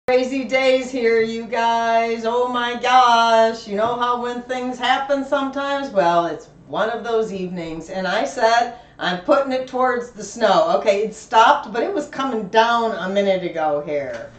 Crazy days here, you guys. Oh my gosh. You know how when things happen sometimes? Well, it's one of those evenings. And I said, I'm putting it towards the snow. Okay, it stopped, but it was coming down a minute ago here.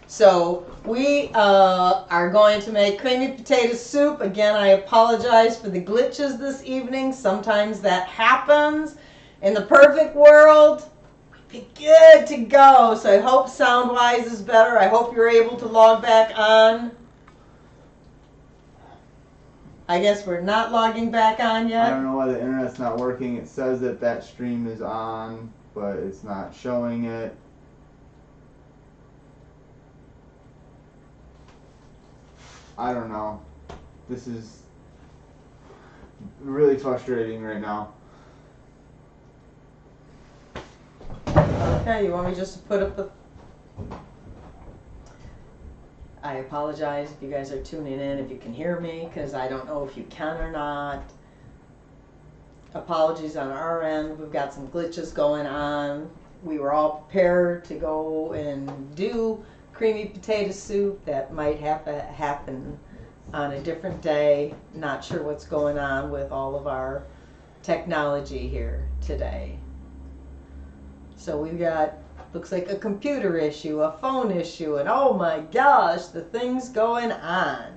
So we are going to make creamy potato soup. Again, I apologize for the glitches this evening. Sometimes that happens. In the perfect world, be good to go. So I hope sound-wise is better. I hope you're able to log back on. I guess we're not logging back on yet. I don't know why the internet's not working. It says that that stream is on, but it's not showing it. I don't know. This is really frustrating right now. Okay, you want me just to put up the... I apologize if you guys are tuning in, if you can hear me, because I don't know if you can or not. Apologies on our end. We've got some glitches going on. We were all prepared to go and do creamy potato soup. That might have to happen on a different day. Not sure what's going on with all of our technology here today. So we've got, looks like a computer issue, a phone issue, and oh my gosh, the things going on.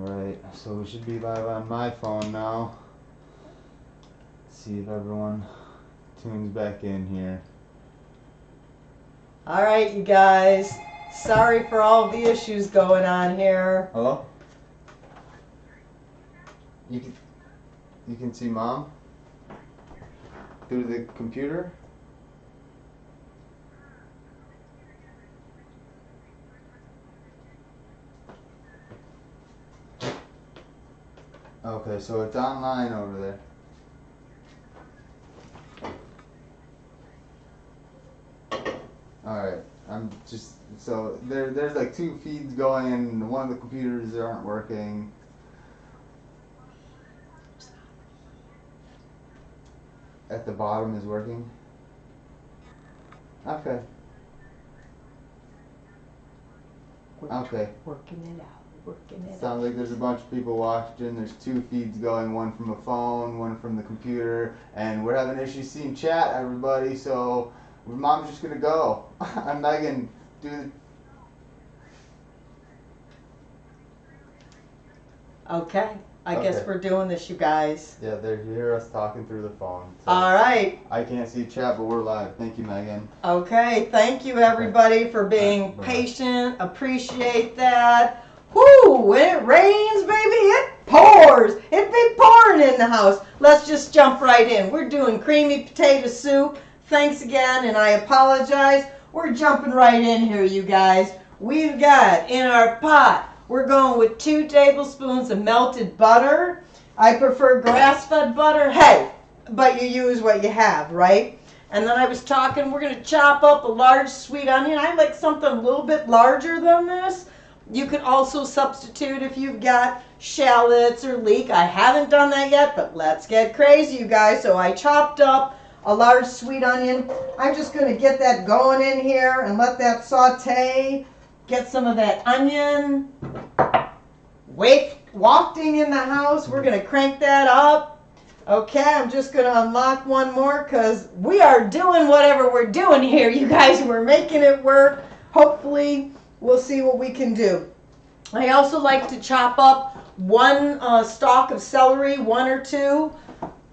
Alright, so we should be live on my phone now. Let's see if everyone tunes back in here. All right, you guys. Sorry for all of the issues going on here. Hello? You can see Mom? Through the computer? Okay, so it's online over there. Alright, I'm just, so there's like two feeds going and one of the computers aren't working. At the bottom is working? Okay. Okay. Working it out. Working it out. Sounds like there's a bunch of people watching. There's two feeds going, one from a phone, one from the computer, and we're having issues seeing chat, everybody, so Mom's just gonna go. I'm Megan, do Okay. I guess Okay. we're doing this, you guys. yeah, they hear us talking through the phone. So All right. I can't see chat, but we're live. Thank you, Megan. Okay. Thank you, everybody, for being Bye-bye. patient. Appreciate that. Whoo! When it rains, baby, it pours. It be pouring in the house. Let's just jump right in. We're doing creamy potato soup. Thanks again, and I apologize. We're jumping right in here, you guys. We've got in our pot, we're going with 2 tablespoons of melted butter. I prefer grass-fed butter. Hey, but you use what you have, right? And then I was talking, we're going to chop up a large sweet onion. I like something a little bit larger than this. You can also substitute if you've got shallots or leek. I haven't done that yet, but let's get crazy, you guys. So I chopped up a large sweet onion. I'm just going to get that going in here and let that saute. Get some of that onion wafting in the house. We're going to crank that up. Okay, I'm just going to unlock one more because we are doing whatever we're doing here, you guys. We're making it work. Hopefully, we'll see what we can do. I also like to chop up one stalk of celery, 1 or 2.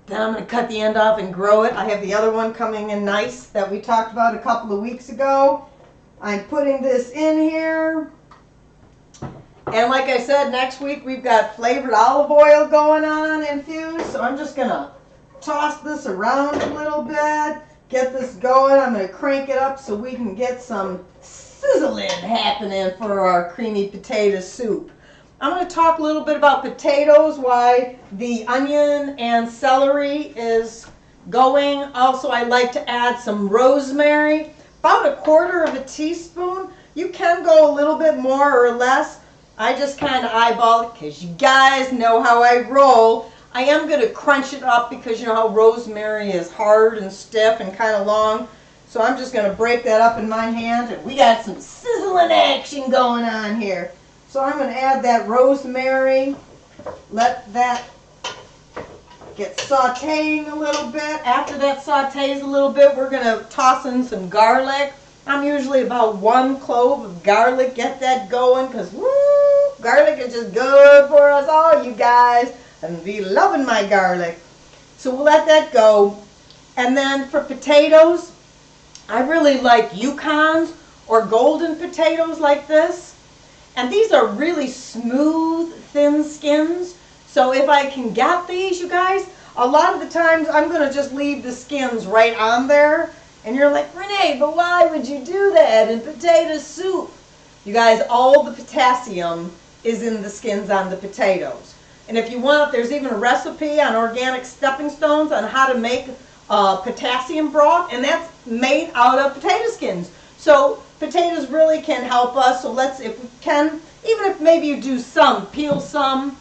Then I'm going to cut the end off and grow it. I have the other one coming in nice that we talked about a couple of weeks ago. I'm putting this in here. And like I said, next week we've got flavored olive oil going on infused. So I'm just going to toss this around a little bit. get this going. I'm going to crank it up so we can get some sizzling happening for our creamy potato soup. I'm going to talk a little bit about potatoes, why the onion and celery is going. Also, I like to add some rosemary, about 1/4 teaspoon. You can go a little bit more or less. I just kind of eyeball it because you guys know how I roll. I am going to crunch it up because you know how rosemary is hard and stiff and kind of long. So I'm just going to break that up in my hand, and we got some sizzling action going on here. So I'm going to add that rosemary, let that get sauteing a little bit. After that sautés a little bit, we're going to toss in some garlic. I'm usually about 1 clove of garlic. Get that going because, woo, garlic is just good for us all, you guys. And be loving my garlic. So we'll let that go. And then for potatoes, I really like Yukons or golden potatoes like this. And these are really smooth, thin skins. So if I can get these, you guys, a lot of the times I'm going to just leave the skins right on there. And you're like, Renee, but why would you do that in potato soup? You guys, all the potassium is in the skins on the potatoes. And if you want, there's even a recipe on Organic Stepping Stones on how to make potassium broth. And that's made out of potato skins. So potatoes really can help us. So let's, if we can, even if maybe you do some, peel some.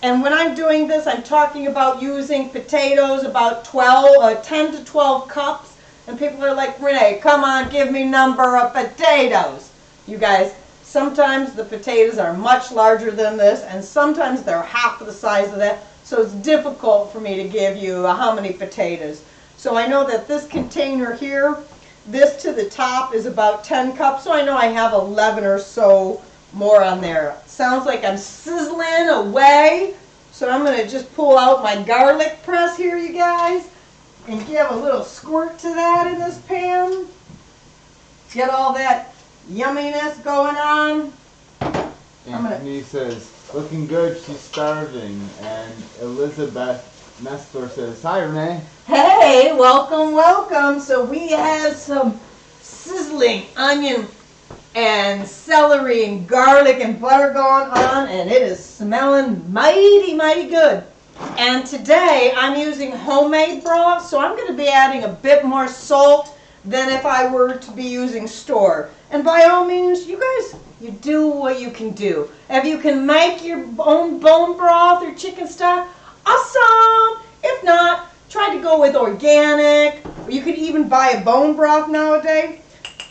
And when I'm doing this, I'm talking about using potatoes, about 10 to 12 cups. And people are like, Renee, come on, give me number of potatoes. You guys, sometimes the potatoes are much larger than this, and sometimes they're half the size of that. So it's difficult for me to give you how many potatoes. So I know that this container here, this to the top is about 10 cups. So I know I have 11 or so more on there. Sounds like I'm sizzling away. So I'm going to just pull out my garlic press here, you guys, and give a little squirt to that in this pan. Get all that yumminess going on. Anthony says, looking good, she's starving. And Elizabeth Nestor says, hi, Renee. Hey, welcome, welcome. So we have some sizzling onion and celery and garlic and butter going on, and it is smelling mighty, mighty good. And today I'm using homemade broth, so I'm going to be adding a bit more salt than if I were to be using store. And by all means, you guys, you do what you can do. If you can make your own bone broth or chicken stock, awesome. If not, try to go with organic, or you could even buy a bone broth nowadays.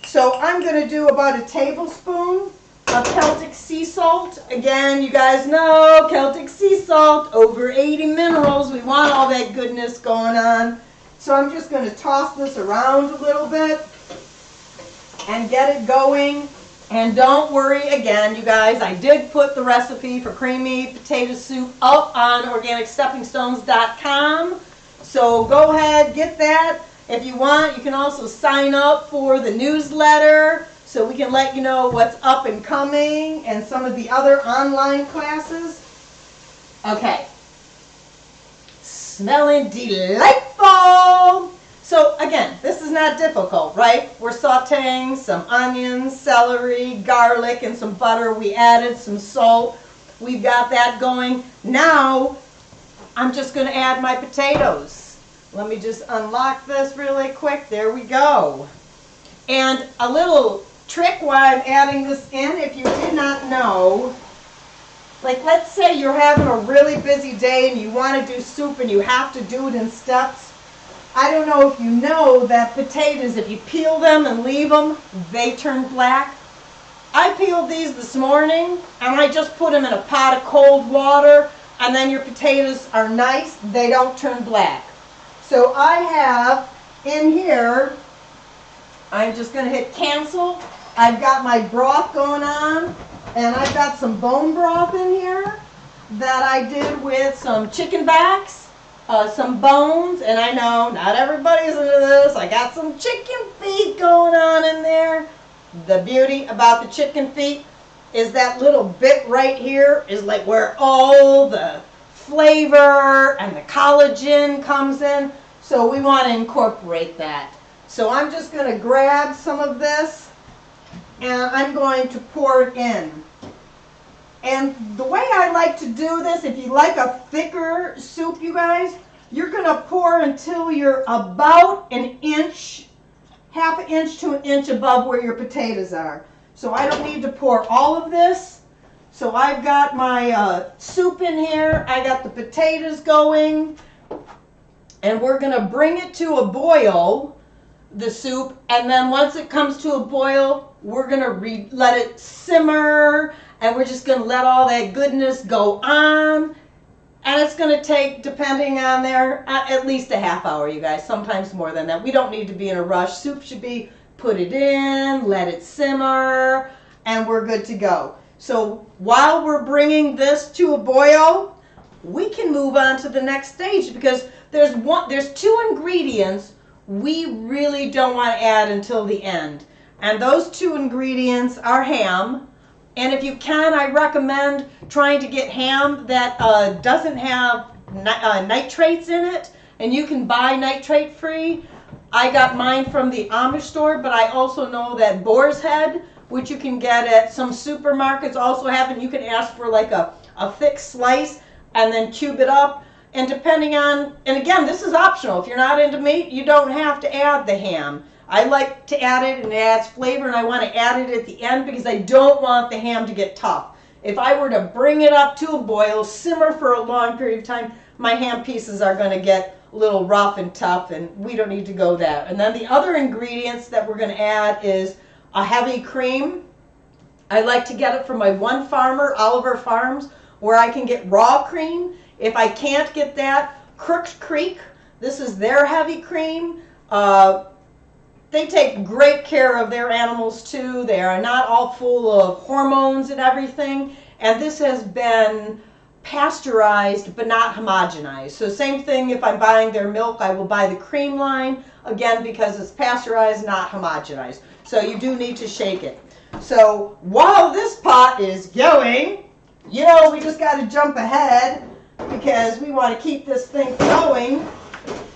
So I'm going to do about 1 tablespoon of Celtic sea salt. Again, you guys know Celtic sea salt, over 80 minerals. We want all that goodness going on. So I'm just going to toss this around a little bit and get it going. And don't worry, again, you guys, I did put the recipe for creamy potato soup up on organicsteppingstones.com. So go ahead, get that. If you want, you can also sign up for the newsletter so we can let you know what's up and coming and some of the other online classes. Okay. Smelling delightful. So again, this is not difficult, right? We're sauteing some onions, celery, garlic, and some butter. We added some salt. We've got that going. Now, I'm just going to add my potatoes. Let me just unlock this really quick. There we go. And a little trick while I'm adding this in, if you did not know, like let's say you're having a really busy day and you want to do soup and you have to do it in steps. I don't know if you know that potatoes, if you peel them and leave them, they turn black. I peeled these this morning and I just put them in a pot of cold water, and then your potatoes are nice. They don't turn black. So I have in here, I'm just going to hit cancel. I've got my broth going on, and I've got some bone broth in here that I did with some chicken backs, some bones, and I know not everybody's into this. I got some chicken feet going on in there. The beauty about the chicken feet is that little bit right here is like where all the flavor and the collagen comes in. So we want to incorporate that. So I'm just going to grab some of this and I'm going to pour it in. And the way I like to do this, if you like a thicker soup, you guys, you're going to pour until you're about an inch, half an inch to an inch above where your potatoes are. So I don't need to pour all of this. So I've got my soup in here. I got the potatoes going. And we're going to bring it to a boil, the soup. And then once it comes to a boil, we're going to let it simmer. And we're just going to let all that goodness go on. And it's going to take, depending on there, at least a half hour, you guys. Sometimes more than that. We don't need to be in a rush. Soup should be, put it in, let it simmer, and we're good to go. So while we're bringing this to a boil, we can move on to the next stage because there's two ingredients we really don't want to add until the end. And those two ingredients are ham. And if you can, I recommend trying to get ham that doesn't have nitrates in it. And you can buy nitrate free. I got mine from the Amish store, but I also know that Boar's Head, which you can get at some supermarkets, also have it. You can ask for like a thick slice and then cube it up. And depending on, and again, this is optional. If you're not into meat, you don't have to add the ham. I like to add it and it adds flavor, and I want to add it at the end because I don't want the ham to get tough. If I were to bring it up to a boil, simmer for a long period of time, my ham pieces are going to get a little rough and tough, and we don't need to go there. And then the other ingredients that we're going to add is a heavy cream. I like to get it from my one farmer, Oliver Farms, where I can get raw cream. If I can't get that, Crooks Creek, this is their heavy cream. They take great care of their animals too. They are not all full of hormones and everything. And this has been pasteurized but not homogenized. So same thing, if I'm buying their milk, I will buy the cream line, again, because it's pasteurized, not homogenized. So you do need to shake it. So while this pot is going, you know, we just got to jump ahead because we want to keep this thing going.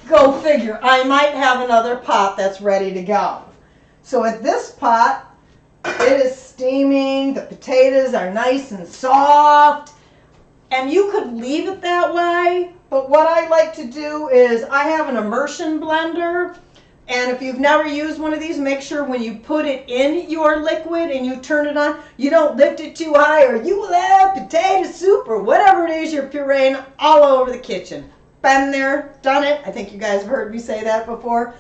Go figure. I might have another pot that's ready to go. So at this pot, it is steaming. The potatoes are nice and soft. And you could leave it that way. But what I like to do is I have an immersion blender. And if you've never used one of these, make sure when you put it in your liquid and you turn it on, you don't lift it too high or you will have potato soup or whatever it is you're pureeing all over the kitchen. Been there, done it. I think you guys have heard me say that before.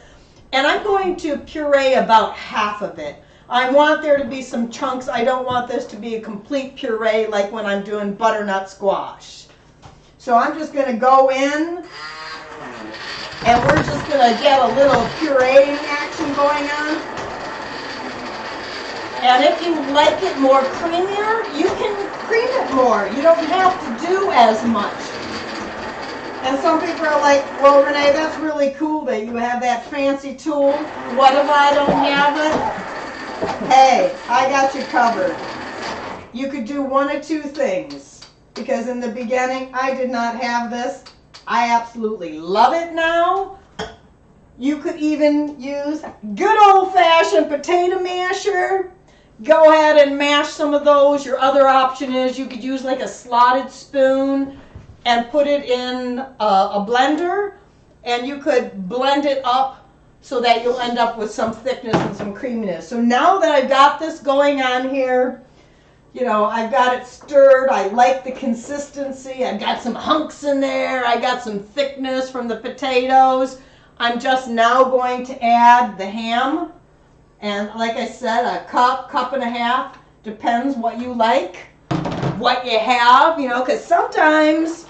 And I'm going to puree about half of it. I want there to be some chunks. I don't want this to be a complete puree like when I'm doing butternut squash. So I'm just going to go in and we're just going to get a little pureeing action going on. And if you like it more creamier, you can cream it more. You don't have to do as much. And some people are like, well, Renee, that's really cool that you have that fancy tool. What if I don't have it? Hey, I got you covered. You could do one of two things. Because in the beginning, I did not have this. I absolutely love it now. You could even use good old-fashioned potato masher. Go ahead and mash some of those. Your other option is you could use like a slotted spoon and put it in a blender, and you could blend it up so that you'll end up with some thickness and some creaminess. So now that I've got this going on here, you know, I've got it stirred. I like the consistency. I've got some hunks in there. I got some thickness from the potatoes. I'm just now going to add the ham. And like I said, a cup and a half. Depends what you like, what you have, you know, because sometimes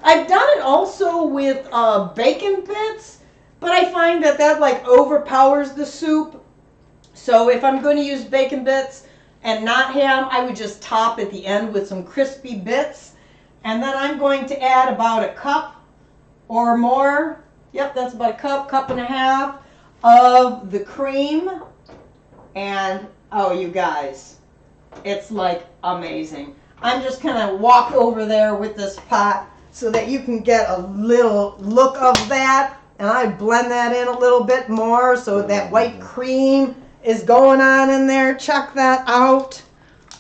I've done it also with bacon bits, but I find that like overpowers the soup. So if I'm going to use bacon bits and not ham, I would just top at the end with some crispy bits. And then I'm going to add about a cup or more. Yep, that's about a cup and a half of the cream. And oh, you guys, it's like amazing. I'm just gonna walk over there with this pot so that you can get a little look of that. and I blend that in a little bit more so that white cream is going on in there. Check that out.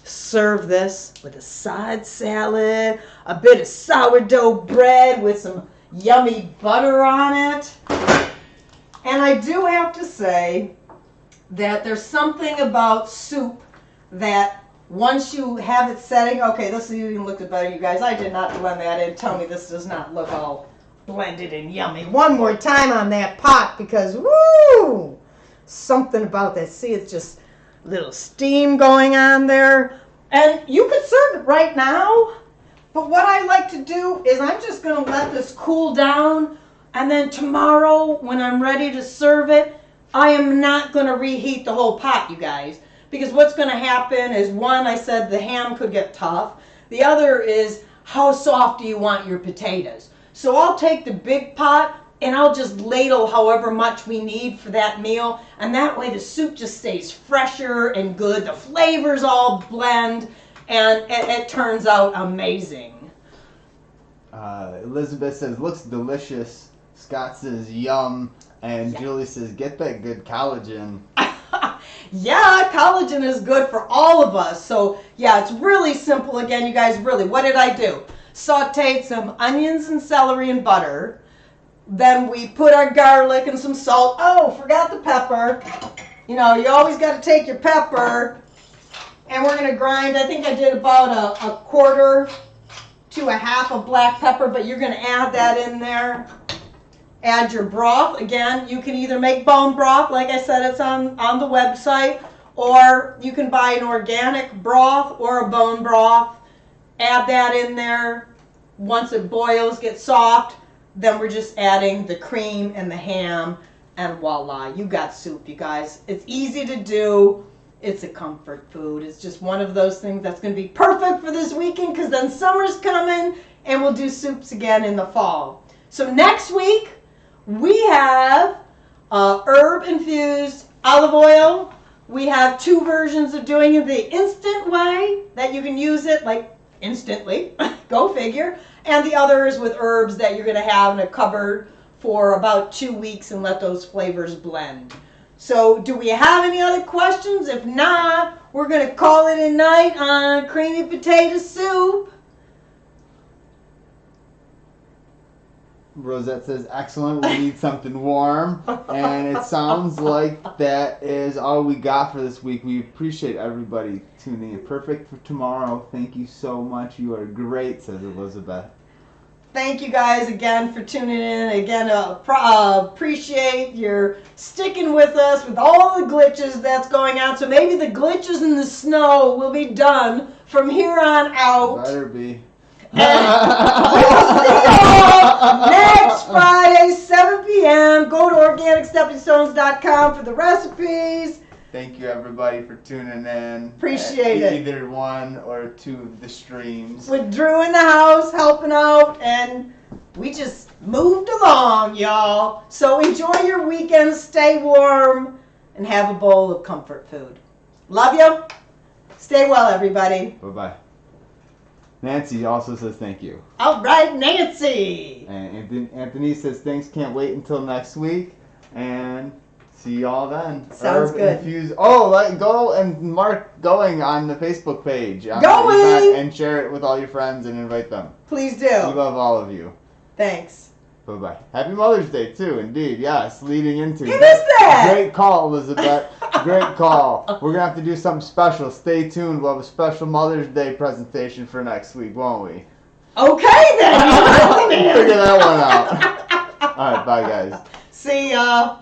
Serve this with a side salad, a bit of sourdough bread with some yummy butter on it. And I do have to say that there's something about soup that once you have it setting, okay, this even looks better, you guys. I did not blend that in. Tell me this does not look all blended and yummy. One more time on that pot because, woo, something about that. See, it's just a little steam going on there. And you could serve it right now, but what I like to do is I'm just going to let this cool down, and then tomorrow when I'm ready to serve it, I am not going to reheat the whole pot, you guys, because what's going to happen is, one, I said the ham could get tough. The other is, how soft do you want your potatoes? So I'll take the big pot and I'll just ladle however much we need for that meal, and that way the soup just stays fresher and good. The flavors all blend, and it turns out amazing. Elizabeth says, looks delicious. Scott says, yum. And yeah. Julie says, get that good collagen. Yeah, collagen is good for all of us. So, yeah, it's really simple. Again, you guys, really, what did I do? Sauteed some onions and celery in butter. Then we put our garlic and some salt. Oh, forgot the pepper. You know, you always got to take your pepper. And we're going to grind, I think I did about a quarter to a half of black pepper, but you're going to add that in there. Add your broth. Again, you can either make bone broth, like I said, it's on the website, or you can buy an organic broth or a bone broth. Add that in there. Once it boils, gets soft, then we're just adding the cream and the ham, and voila, you got soup, you guys. It's easy to do. It's a comfort food. It's just one of those things that's going to be perfect for this weekend, because then summer's coming and we'll do soups again in the fall. So next week, we have herb-infused olive oil. We have two versions of doing it the instant way, that you can use it like instantly, go figure, and the other is with herbs that you're going to have in a cupboard for about 2 weeks and let those flavors blend. So do we have any other questions? If not, we're going to call it a night on creamy potato soup. Rosette says, excellent, we need something warm. And it sounds like that is all we got for this week. We appreciate everybody tuning in. Perfect for tomorrow. Thank you so much. You are great, says Elizabeth. Thank you guys again for tuning in. Again, appreciate your sticking with us with all the glitches that's going on. So maybe the glitches in the snow will be done from here on out. Better be. And we'll see y'all next Friday, 7 p.m. Go to organicsteppingstones.com for the recipes. Thank you, everybody, for tuning in. Appreciate it. Either one or two of the streams. With Drew in the house helping out, and we just moved along, y'all. So enjoy your weekend, stay warm, and have a bowl of comfort food. Love you. Stay well, everybody. Bye-bye. Nancy also says thank you. All right, Nancy. And Anthony says thanks, can't wait until next week. And see y'all then. Sounds good. Infused. Oh, go and mark going on the Facebook page. Going! And share it with all your friends and invite them. Please do. We love all of you. Thanks. Bye-bye. Happy Mother's Day, too, indeed. Yes, leading into You missed that! Great call, Elizabeth. Great call. We're going to have to do something special. Stay tuned. We'll have a special Mother's Day presentation for next week, won't we? Okay, then. Figure that one out. All right, bye, guys. See ya.